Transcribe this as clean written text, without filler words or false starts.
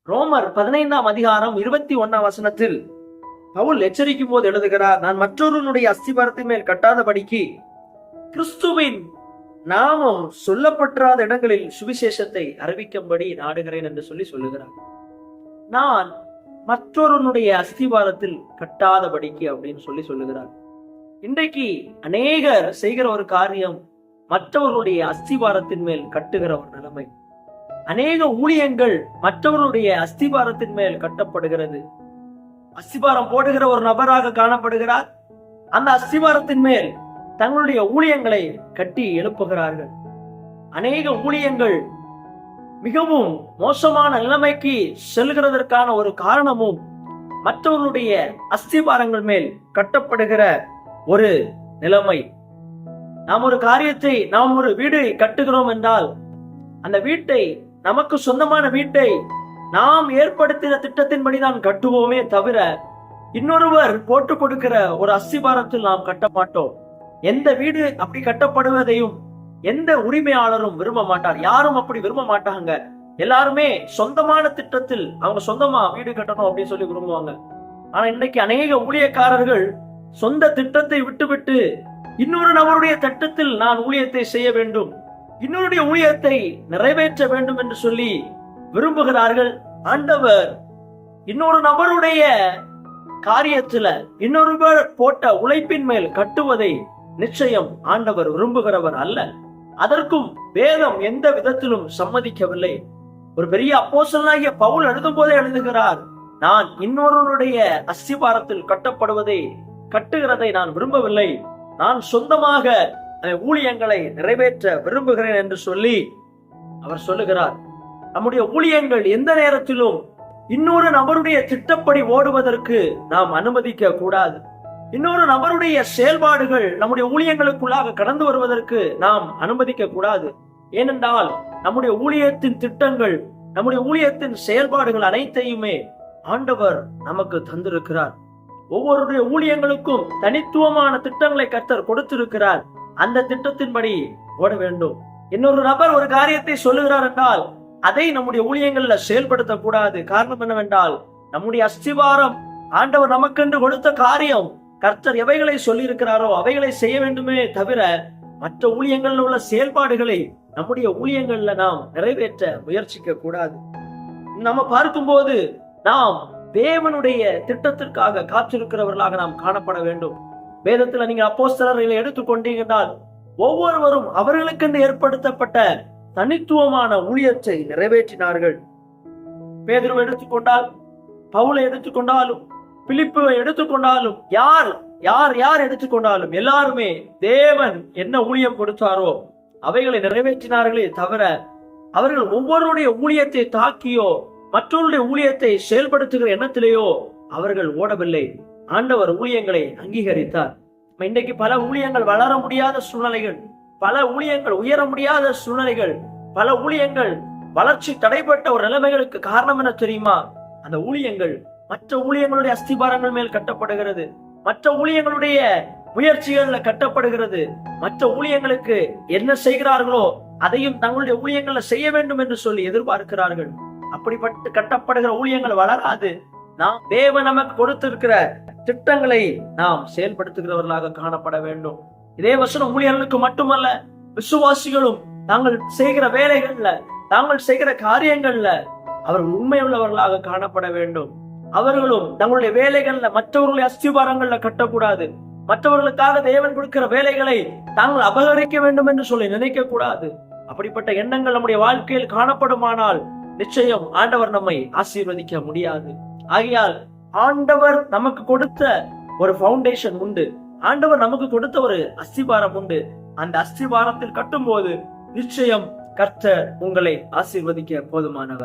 ரோமர் 15ஆம் அதிகாரம் 21ஆம் வசனத்தில் பவுல் எச்சரிக்கும் போது எழுதுகிறார், நான் மற்றொருவனுடைய அஸ்திபாரத்தின் மேல் கட்டாதபடிக்கு கிறிஸ்துவின் நாமம் சொல்லப்படாத இடங்களில் சுவிசேஷத்தை அறிவிக்கும்படி நாடுகிறேன் என்று சொல்லுகிறார். நான் மற்றொருவனுடைய அஸ்திபாரத்தில் கட்டாதபடிக்கு அப்படின்னு சொல்லுகிறார். இன்றைக்கு அநேகர் செய்கிற ஒரு காரியம் மற்றவர்களுடைய அஸ்திபாரத்தின் மேல் கட்டுகிற ஒரு நிலைமை. அநேக ஊழியங்கள் மற்றவர்களுடைய அஸ்திபாரத்தின் மேல் கட்டப்படுகிறது. அஸ்திபாரம் போடுகிற ஒரு நபராக காணப்படுகிறார். அந்த அஸ்திபாரத்தின் மேல் தங்களுடைய ஊழியங்களை கட்டி எழுப்புகிறார்கள். அநேக ஊழியங்கள் மிகவும் மோசமான நிலைமைக்கு செல்கிறதற்கான ஒரு காரணமும் மற்றவர்களுடைய அஸ்திபாரங்கள் மேல் கட்டப்படுகிற ஒரு நிலைமை. நாம் ஒரு காரியத்தை, நாம் ஒரு வீடு கட்டுகிறோம் என்றால் அந்த வீட்டை, நமக்கு சொந்தமான வீட்டை நாம் ஏற்படுத்தின திட்டத்தின்படி தான் கட்டுவோமே தவிர இன்னொருவர் போட்டு கொடுக்கிற ஒரு அஸ்திபாரத்தில் நாம் கட்ட மாட்டோம். எந்த வீடு அப்படி கட்டப்படுவதையும் எந்த உரிமையாளரும் விரும்ப மாட்டார். யாரும் அப்படி விரும்ப மாட்டாங்க. எல்லாருமே சொந்தமான திட்டத்தில் அவங்க சொந்தமா வீடு கட்டணும் அப்படின்னு சொல்லி விரும்புவாங்க. ஆனா இன்னைக்கு அநேக ஊழியக்காரர்கள் சொந்த திட்டத்தை விட்டுவிட்டு இன்னொரு நபருடைய திட்டத்தில் நான் ஊழியத்தை செய்ய வேண்டும், இன்னொருடைய ஊழியத்தை நிறைவேற்ற வேண்டும் என்று சொல்லி விரும்புகிறார்கள். ஆண்டவர் இன்னொரு நபருடைய காரியத்துல இன்னொருவர் போட்ட உழைப்பின் மேல் கட்டுவதை நிச்சயம் ஆண்டவர் விரும்புகிறவர் அல்ல. அதற்கும் வேதம் எந்த விதத்திலும் சம்மதிக்கவில்லை. ஒரு பெரிய அப்போஸ்தலனாகிய பவுல் எழுதும் போதே எழுதுகிறார், நான் இன்னொருவருடைய அஸ்திபாரத்தில் கட்டுகிறதை நான் விரும்பவில்லை, நான் சொந்தமாக ஊழியங்களை நிறைவேற்ற விரும்புகிறேன் என்று சொல்லி அவர் சொல்லுகிறார். நம்முடைய ஊழியங்கள் எந்த நேரத்திலும் இன்னொரு நபருடைய திட்டப்படி ஓடுவதற்கு நாம் அனுமதிக்க கூடாது. இன்னொரு நபருடைய செயல்பாடுகள் நம்முடைய ஊழியங்களுக்குள்ளாக கடந்து வருவதற்கு நாம் அனுமதிக்க கூடாது. ஏனென்றால் நம்முடைய ஊழியத்தின் திட்டங்கள், நம்முடைய ஊழியத்தின் செயல்பாடுகள் அனைத்தையுமே ஆண்டவர் நமக்கு தந்திருக்கிறார். ஒவ்வொருடைய ஊழியங்களுக்கும் தனித்துவமான திட்டங்களை கர்த்தர் கொடுத்திருக்கிறார். அந்த திட்டத்தின்படி ஓட வேண்டும். இன்னொரு நபர் ஒரு காரியத்தை சொல்லுகிறார் என்றால் அதை நம்முடைய ஊழியங்கள்ல செயல்படுத்த கூடாது. காரணம் என்னவென்றால் நம்முடைய அஸ்திவாரம், ஆண்டவர் நமக்கென்று கொடுத்த காரியம், கர்த்தர் எவைகளை சொல்லி இருக்கிறாரோ அவைகளை செய்ய வேண்டுமே தவிர மற்ற ஊழியங்கள்ல உள்ள செயல்பாடுகளை நம்முடைய ஊழியங்கள்ல நாம் நிறைவேற்ற முயற்சிக்க கூடாது. நம்ம பார்க்கும்போது நாம் தேவனுடைய திட்டத்திற்காக காத்திருக்கிறவர்களாக நாம் காணப்பட வேண்டும். வேதத்துல நீங்க அப்போஸ்தலர்களை எடுத்துக்கொண்டீங்கன்றால் ஒவ்வொருவரும் அவர்களுக்கென்று ஏற்படுத்தப்பட்ட தனித்துவமான ஊழியத்தை நிறைவேற்றினார்கள். பேதுருவை எடுத்துக்கொண்டால், பவுலை எடுத்துக்கொண்டாலும், பிலிப்புவை எடுத்துக்கொண்டாலும், யார் எடுத்துக்கொண்டாலும் எல்லாருமே தேவன் என்ன ஊழியம் கொடுத்தாரோ அவைகளை நிறைவேற்றினார்களே தவிர அவர்கள் ஒவ்வொருடைய ஊழியத்தை தாக்கியோ மற்றவருடைய ஊழியத்தை செயல்படுத்துகிற எண்ணத்திலேயோ அவர்கள் ஓடவில்லை. ஆண்டவர் ஊழியங்களை அங்கீகரித்தார். இன்றைக்கு பல ஊழியங்கள் வளர முடியாத சூழ்நிலைகள், பல ஊழியங்கள் உயர முடியாத சூழ்நிலைகள், பல ஊழியங்கள் வளர்ச்சி தடைப்பட்ட ஒரு நிலைமைகளுக்கு காரணம் என்ன தெரியுமா? அந்த ஊழியங்கள் மற்ற ஊழியங்களுடைய அஸ்திபாரங்கள் மேல் கட்டப்படுகிறது, மற்ற ஊழியங்களுடைய முயற்சிகள்ல கட்டப்படுகிறது. மற்ற ஊழியங்களுக்கு என்ன செய்கிறார்களோ அதையும் தங்களுடைய ஊழியங்கள்ல செய்ய வேண்டும் என்று சொல்லி எதிர்பார்க்கிறார்கள். அப்படிப்பட்டு கட்டப்படுகிற ஊழியங்கள் வளராது. நாம் தேவன் நமக்கு கொடுத்திருக்கிற திட்டங்களை நாம் செயல்படுத்துகிறவர்களாக காணப்பட வேண்டும். இதே வசனம் ஊழியர்களுக்கு மட்டுமல்ல, விசுவாசிகளும் தாங்கள் செய்கிற வேலைகள்ல, தாங்கள் செய்கிற காரியங்கள்ல அவர்கள் உண்மையுள்ளவர்களாக காணப்பட வேண்டும். அவர்களும் தங்களுடைய வேலைகள்ல மற்றவர்களுடைய அஸ்திபாரங்கள்ல கட்டக்கூடாது. மற்றவர்களுக்காக தேவன் கொடுக்கிற வேலைகளை தாங்கள் அபகரிக்க வேண்டும் என்று சொல்லி நினைக்க கூடாது. அப்படிப்பட்ட எண்ணங்கள் நம்முடைய வாழ்க்கையில் காணப்படுமானால் நிச்சயம் ஆண்டவர் நம்மை ஆசீர்வதிக்க முடியாது. ஆகையால் ஆண்டவர் நமக்கு கொடுத்த ஒரு பவுண்டேஷன் உண்டு, ஆண்டவர் நமக்கு கொடுத்த ஒரு அஸ்திபாரம் உண்டு. அந்த அஸ்திபாரத்தில் கட்டும் போது நிச்சயம் கர்த்தர் உங்களை ஆசீர்வதிக்க போதுமானவர்.